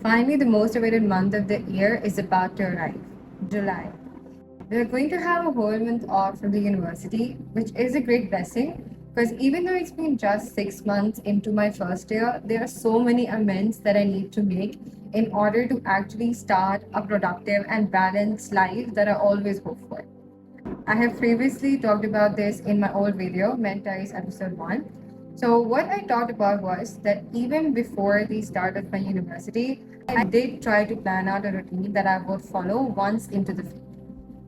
Finally, the most awaited month of the year is about to arrive, July. We're going to have a whole month off from the university, which is a great blessing because even though it's been just 6 months into my first year, there are so many amends that I need to make in order to actually start a productive and balanced life that I always hope for. I have previously talked about this in my old video, Mentais episode 1. So, what I talked about was that even before the start of my university, I did try to plan out a routine that I would follow once into the field.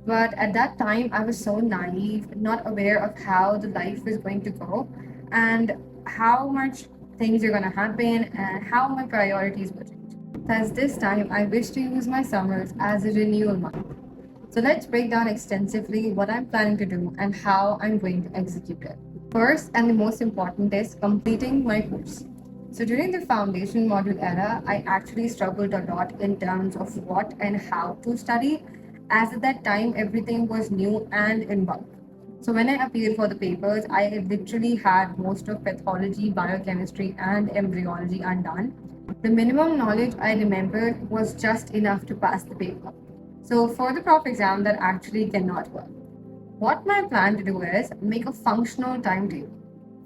But at that time, I was so naive, not aware of how the life is going to go and how much things are going to happen and how my priorities will change. Thus, this time, I wish to use my summers as a renewal month. So let's break down extensively what I'm planning to do and how I'm going to execute it. First, and the most important, is completing my course. So during the foundation module era, I actually struggled a lot in terms of what and how to study, as at that time everything was new and in bulk. So when I appeared for the papers, I had literally had most of pathology, biochemistry, and embryology undone. The minimum knowledge I remembered was just enough to pass the paper. So for the prof exam, that actually cannot work. What my plan to do is make a functional timetable.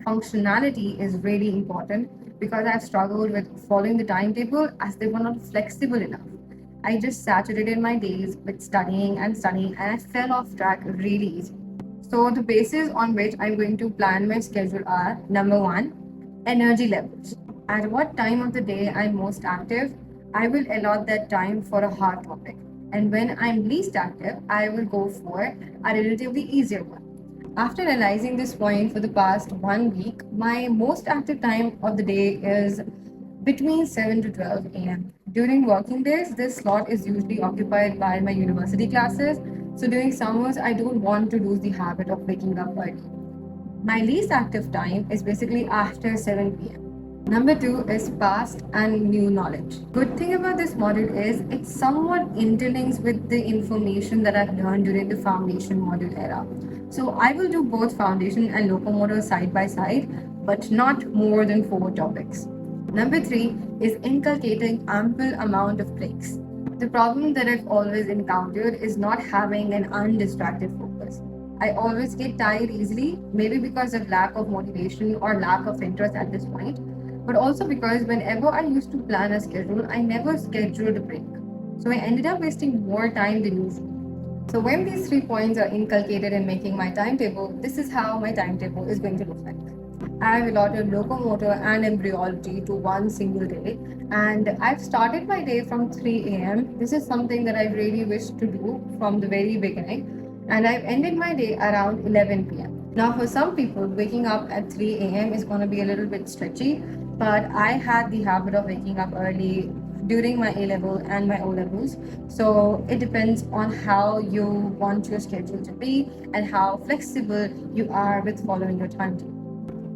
Functionality is really important because I've struggled with following the timetable as they were not flexible enough. I just saturated my days with studying, and I fell off track really easy. So, the basis on which I'm going to plan my schedule are number one, energy levels. At what time of the day I'm most active, I will allot that time for a hard topic. And when I'm least active, I will go for a relatively easier one. After analyzing this point for the past 1 week, my most active time of the day is between 7 to 12 a.m. During working days, this slot is usually occupied by my university classes. So during summers, I don't want to lose the habit of waking up early. My least active time is basically after 7 p.m. Number two is past and new knowledge. Good thing about this module is it somewhat interlinks with the information that I've learned during the foundation module era. So I will do both foundation and locomotor side by side, but not more than 4 topics. Number three is inculcating ample amount of breaks. The problem that I've always encountered is not having an undistracted focus. I always get tired easily, maybe because of lack of motivation or lack of interest at this point, but also because whenever I used to plan a schedule, I never scheduled a break. So I ended up wasting more time than usual. So when these 3 points are inculcated in making my timetable, this is how my timetable is going to look like. I have allotted locomotor and embryology to one single day, and I've started my day from 3 a.m. This is something that I really wish to do from the very beginning, and I've ended my day around 11 p.m. Now, for some people, waking up at 3 a.m. is going to be a little bit stretchy, but I had the habit of waking up early during my A level and my O levels. So it depends on how you want your schedule to be and how flexible you are with following your timetable.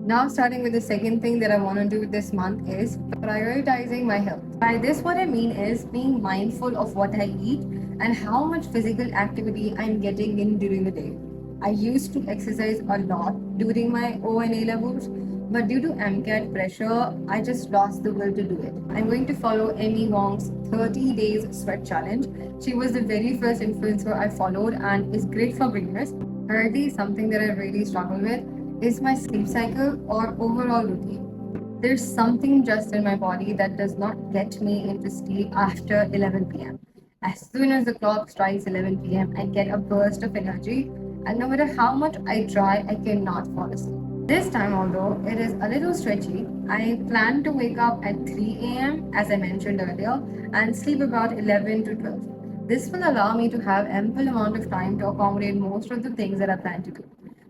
Now, starting with the second thing that I want to do this month is prioritizing my health. By this, what I mean is being mindful of what I eat and how much physical activity I'm getting in during the day. I used to exercise a lot during my O and A levels, but due to MCAT pressure, I just lost the will to do it. I'm going to follow Amy Wong's 30 Days Sweat Challenge. She was the very first influencer I followed and is great for beginners. Currently, something that I really struggle with is my sleep cycle or overall routine. There's something just in my body that does not get me into sleep after 11 p.m. As soon as the clock strikes 11 p.m., I get a burst of energy, and no matter how much I try, I cannot fall asleep. This time, although it is a little stretchy, I plan to wake up at 3 a.m., as I mentioned earlier, and sleep about 11 to 12. This will allow me to have ample amount of time to accommodate most of the things that I plan to do.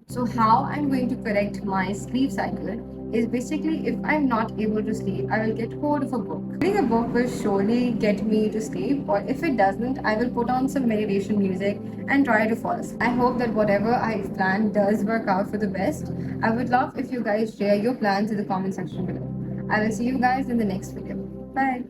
So how I'm going to correct my sleep cycle is basically if I'm not able to sleep, I will get hold of a book. Reading a book will surely get me to sleep, or if it doesn't, I will put on some meditation music and try to fall asleep. I hope that whatever I've planned does work out for the best. I would love if you guys share your plans in the comment section below. I will see you guys in the next video. Bye.